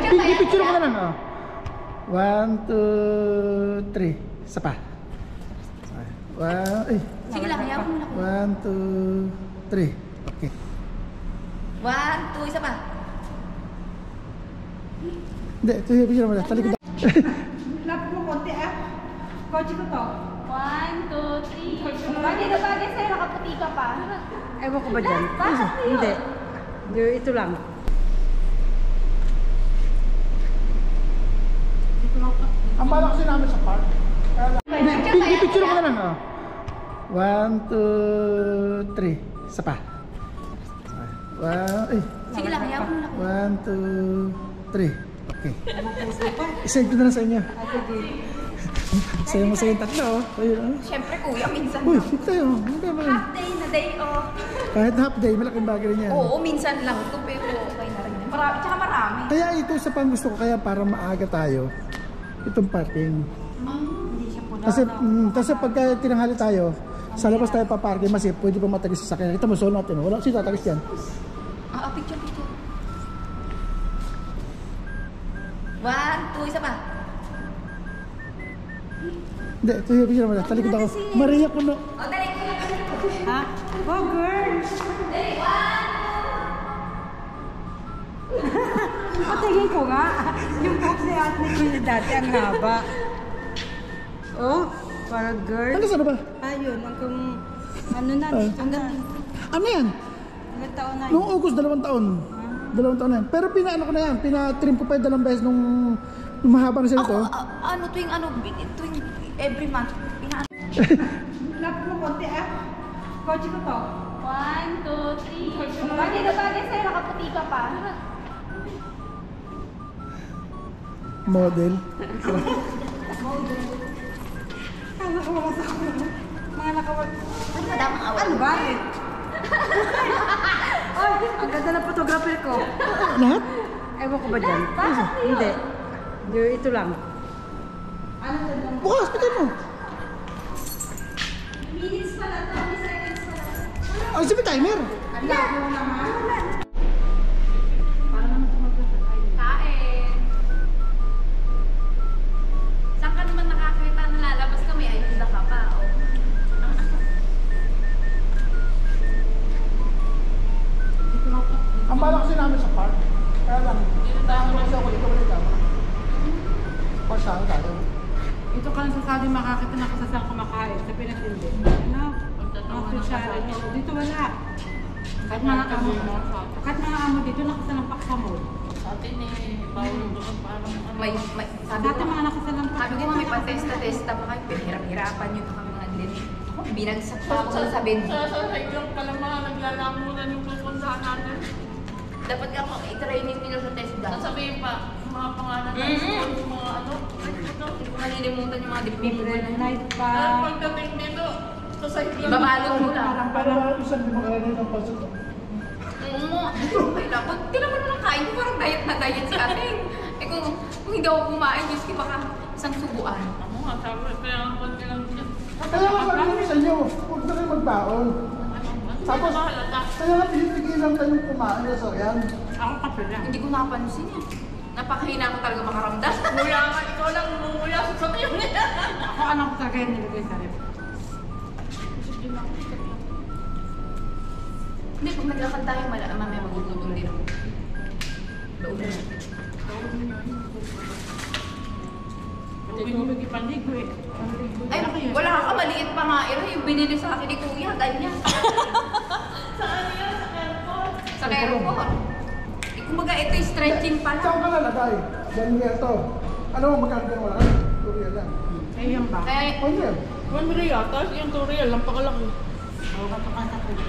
Picture mo na lang, oh. 1, 2, 3. Isa pa. Sige lang, hayaan mo na. 1, 2, 3. Okay. 1, 2, isa pa. Hindi, picture mo na. Talikod ako. Lapit mo konti ah. Kotse ko to. 1, 2, 3. Bagay na bagay sa'yo, nakaputi ka pa. Ewan ko ba dyan? Hindi. Ito lang. Ang balak kasi namin sa park. Hindi, picture mo na lang, oh. 1, 2, 3. Isa pa. Sige lang, hayaan mo na. 1, 2, 3. Okay. Isend ko na lang sa inyo. Sa'yo mo sa'yo yung tatlo, oh. Siyempre kuya, minsan Uy, lang. fit tayo. Half day na day off. Kahit half day, malaking bagay rin yan. Oo, minsan lang ito, pero okay na rin. Tsaka marami. Kaya ito sa pang gusto ko, kaya para maaga tayo, itong parking. Hindi siya po Kasi pagka tinanghali tayo, sa labas tayo paparking, mas pwede pa matagis sa sakyan. Ito mo, solo natin. Wala siya tatagis yan. Picture. 1, 2, isa pa. Hindi, picture mo na. Talikod ako. Maria ko no. Dali. Ha? Oh, girl! Dali, 1. Patingin ko nga. Yung box ni Ate Nicole dati ang haba. Oh, parang girl. Hanggang saan na ba? Ayun, hanggang ano na, dito na. Ano yan? Ilang taon na yun? Noong August, 2 taon. 2 taon na yan. Pero pinaano ko na yan. Pinatrim ko pa yung 2 beses nung mahaba na sila ito. Tuwing every month. Lapit mo konti ah. Kotse ko to. 1, 2, 3. Bagay na bagay sa'yo, nakaputi ka pa. Model. Mga nakawag. Ano madamang awal? Ano ba? Ay, ang ganda ng photographer ko. Lahat? Ewan ko ba dyan? Hindi. Ito lang. Ano to lang? Bukas, pitin mo. Minutes pala, 20 seconds pala. Ang sabi timer. Ang labo naman. Kain. Saan ka naman nakakita na lalabas ka? May ayuda ka pa. Ang balak kasi namin sa park. Kaya lang, tayo kasi ako dito ulit ako. Park saan tayo? Ito ka lang sasabi makakita na kasasang kumakain sa Pinatindi. Ano? Mga kutsara dito. Dito wala. Kahit mga amo dito nakasalampak sa mall. Sa atin bawal doon parang May, Dati mga nakasalampak. sabi ko nga may pa-testa pa kayo. Pinahirap-hirapan yun kami mga din. Binagsak pa ako sa bed. sa higlang ka lang mga naglalamunan yung pupuntahan natin. Dapat ka i-training nila sa test daw. Sasabihin pa, mga pangalan ng school, yung mga ano. Hindi ko malilimutan yung mga Libre diplomat. night Pero pa. pagdating dito, sa higlang. Babalot mo lang. Para isang mag-alala ng pasok. Oo, kailangan ko. Tinan mo naman kain ko, parang diet na diet si ate. Kung hindi ako kumain, Diyos ko baka isang subuan. Ano nga, sabi, kaya ang konti lang siya. Kaya nga sabi ko sa inyo, huwag na kayo magbaon. Tapos, kaya nga pinipigilan kayong kumain na so yan. Ako kape lang. Hindi ko napansin yan. Napakahina ko talaga makaramdam. Nguya nga, ikaw lang nguya sa sabihin niya. Ako anak ko talaga yung nilagay sa rep. Hindi, pag naglakad tayo, mamaya magugutom din ako. Launan na. Hindi ko magipaligo eh. Ay, wala ka, maliit pa nga. Yung binili sa akin ni Kuya, ganyan. Saan yan? Sa airport? Sa airport. Kumbaga, ito yung stretching pa Saan lang. ka lalagay? Yan nga ito. Ano mo magkano yan wala? 2 real lang. Ayun ba? Kaya, 1 real. 1 real, tapos yung 2 real lang pakalaki. Oo, kapag sa pwede